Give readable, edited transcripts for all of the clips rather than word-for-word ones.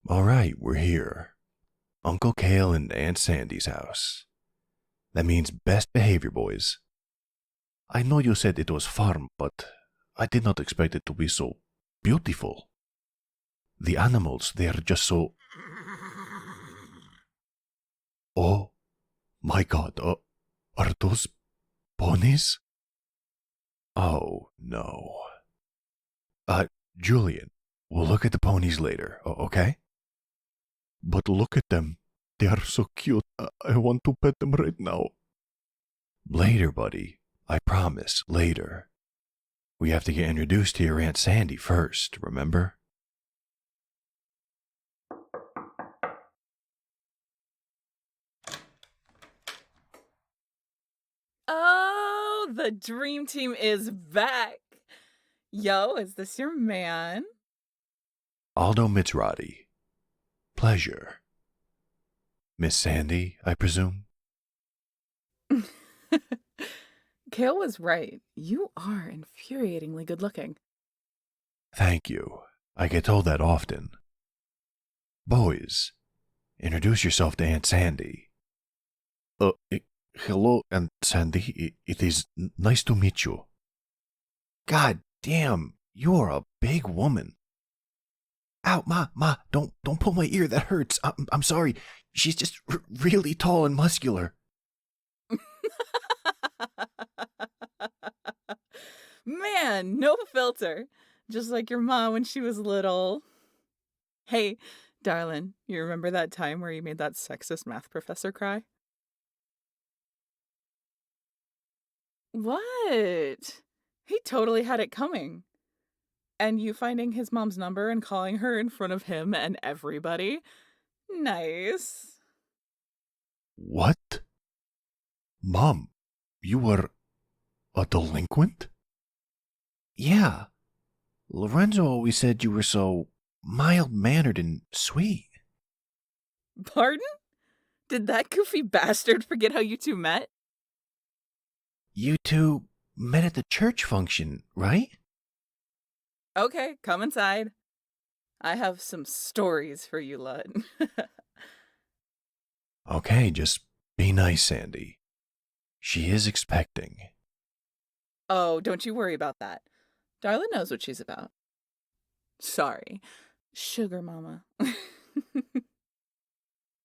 All right, we're here. Uncle Kale and Aunt Sandy's house. That means best behavior, boys. I know you said it was farm, but I did not expect it to be so beautiful. The animals, they are just so... Oh my god, are those ponies? Oh no. Julian, we'll look at the ponies later, okay? But look at them. They are so cute. I want to pet them right now. Later, buddy. I promise, later. We have to get introduced to your Aunt Sandy first, remember? Oh, the dream team is back. Yo, is this your man? Aldo Mitzrati. Pleasure. Miss Sandy, I presume? Kale was right. You are infuriatingly good looking. Thank you. I get told that often. Boys, introduce yourself to Aunt Sandy. Hello, Aunt Sandy. It is nice to meet you. God damn, you are a big woman. Ow, Ma, don't pull my ear. That hurts. I'm sorry. She's just really tall and muscular. Man, no filter. Just like your mom when she was little. Hey, darling, you remember that time where you made that sexist math professor cry? What? He totally had it coming. And you finding his mom's number and calling her in front of him and everybody? Nice. What? Mom, you were a delinquent? Yeah. Lorenzo always said you were so mild-mannered and sweet. Pardon? Did that goofy bastard forget how you two met? You two met at the church function, right? Okay, come inside. I have some stories for you, Lud. Okay, just be nice, Sandy. She is expecting. Oh, don't you worry about that. Darla knows what she's about. Sorry. Sugar mama.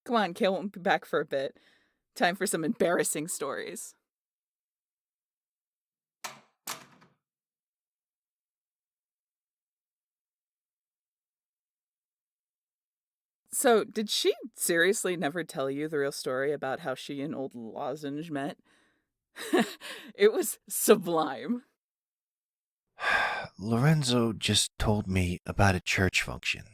Come on, Kale won't be back for a bit. Time for some embarrassing stories. So, did she seriously never tell you the real story about how she and old Lozenge met? It was sublime. Lorenzo just told me about a church function.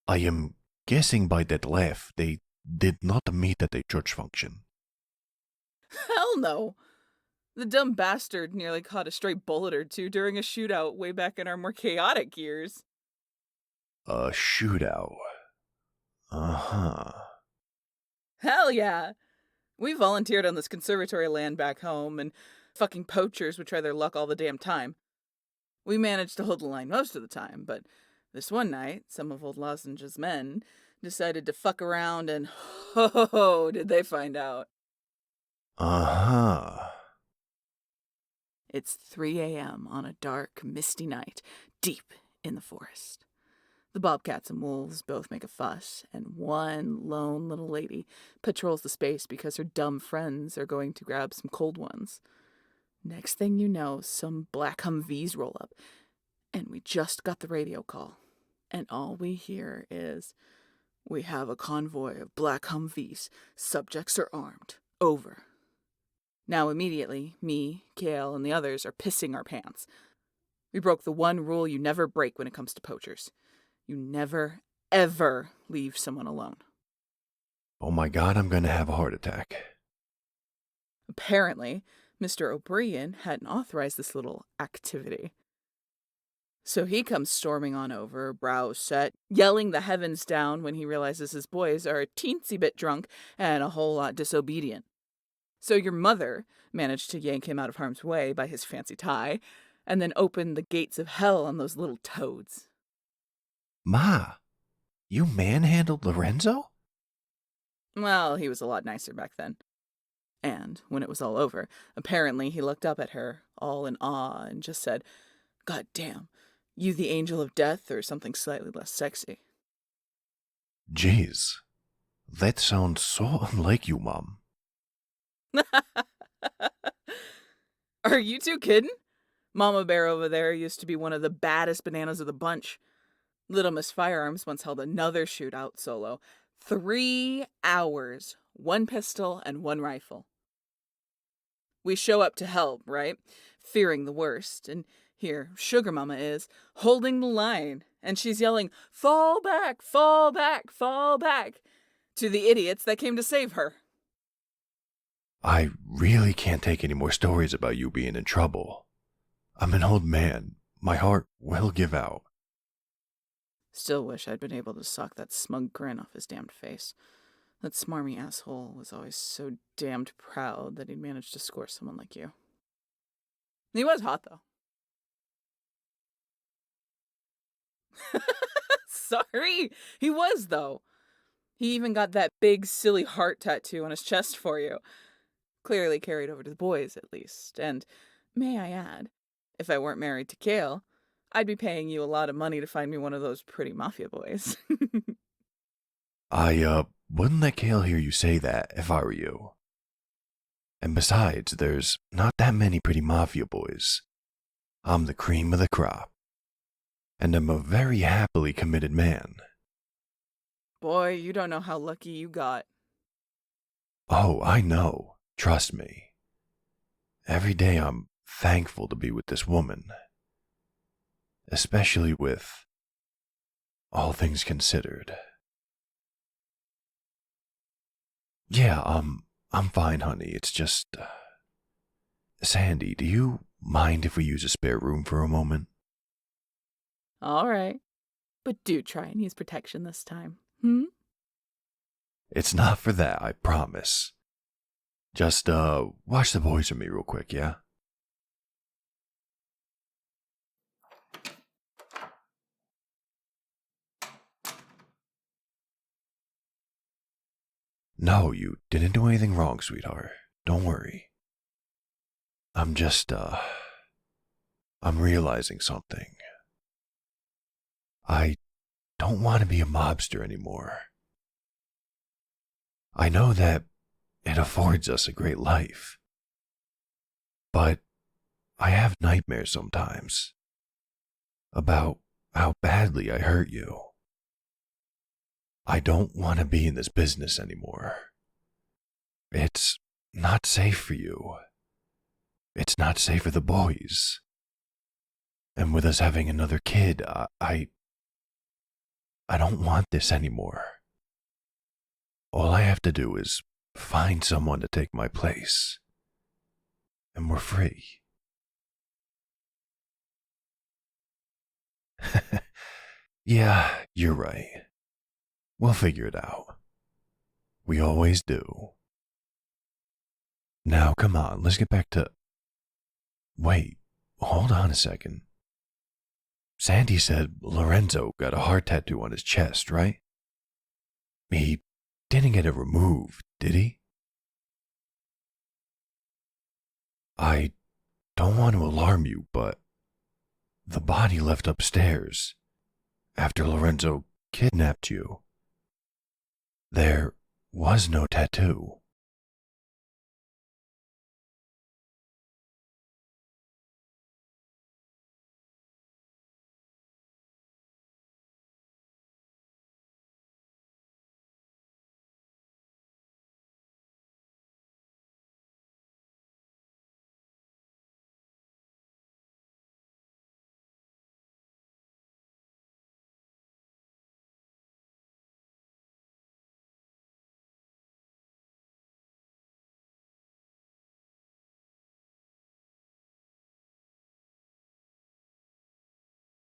I am guessing by that laugh they did not meet at a church function. Hell no. The dumb bastard nearly caught a stray bullet or two during a shootout way back in our more chaotic years. A shootout. Uh-huh. Hell yeah. We volunteered on this conservatory land back home, and fucking poachers would try their luck all the damn time. We managed to hold the line most of the time, but this one night, some of old Lozenge's men decided to fuck around, and ho, did they find out. Uh-huh. It's 3 a.m. on a dark, misty night, deep in the forest. The bobcats and wolves both make a fuss, and one lone little lady patrols the space because her dumb friends are going to grab some cold ones. Next thing you know, some black Humvees roll up, and we just got the radio call. And all we hear is, "We have a convoy of black Humvees. Subjects are armed. Over." Now immediately, me, Kale, and the others are pissing our pants. We broke the one rule you never break when it comes to poachers. You never, ever leave someone alone. Oh my god, I'm gonna have a heart attack. Apparently, Mr. O'Brien hadn't authorized this little activity. So he comes storming on over, brows set, yelling the heavens down when he realizes his boys are a teensy bit drunk and a whole lot disobedient. So your mother managed to yank him out of harm's way by his fancy tie, and then open the gates of hell on those little toads. Ma, you manhandled Lorenzo? Well, he was a lot nicer back then. And when it was all over, apparently he looked up at her, all in awe, and just said, "God damn, you the angel of death or something slightly less sexy." Jeez, that sounds so unlike you, Mom. Are you two kidding? Mama Bear over there used to be one of the baddest bananas of the bunch. Little Miss Firearms once held another shootout solo. 3 hours, 1 pistol and 1 rifle. We show up to help, right? Fearing the worst. And here, Sugar Mama is, holding the line. And she's yelling, "Fall back, fall back, fall back," to the idiots that came to save her. I really can't take any more stories about you being in trouble. I'm an old man. My heart will give out. Still wish I'd been able to sock that smug grin off his damned face. That smarmy asshole was always so damned proud that he'd managed to score someone like you. He was hot, though. Sorry, he was, though. He even got that big, silly heart tattoo on his chest for you. Clearly carried over to the boys, at least. And, may I add, if I weren't married to Kale, I'd be paying you a lot of money to find me one of those pretty Mafia boys. I wouldn't let Kale hear you say that if I were you. And besides, there's not that many pretty Mafia boys. I'm the cream of the crop. And I'm a very happily committed man. Boy, you don't know how lucky you got. Oh, I know. Trust me. Every day I'm thankful to be with this woman. Especially with all things considered. Yeah, I'm fine, honey. It's just... Sandy, do you mind if we use a spare room for a moment? All right. But do try and use protection this time. It's not for that, I promise. Just, watch the boys for me real quick, yeah? No, you didn't do anything wrong, sweetheart. Don't worry. I'm just, I'm realizing something. I don't want to be a mobster anymore. I know that it affords us a great life. But I have nightmares sometimes about how badly I hurt you. I don't want to be in this business anymore. It's not safe for you. It's not safe for the boys. And with us having another kid, I don't want this anymore. All I have to do is find someone to take my place. And we're free. Yeah, you're right. We'll figure it out. We always do. Now, come on, let's get back to... Wait, hold on a second. Sandy said Lorenzo got a heart tattoo on his chest, right? He didn't get it removed, did he? I don't want to alarm you, but the body left upstairs after Lorenzo kidnapped you. There was no tattoo.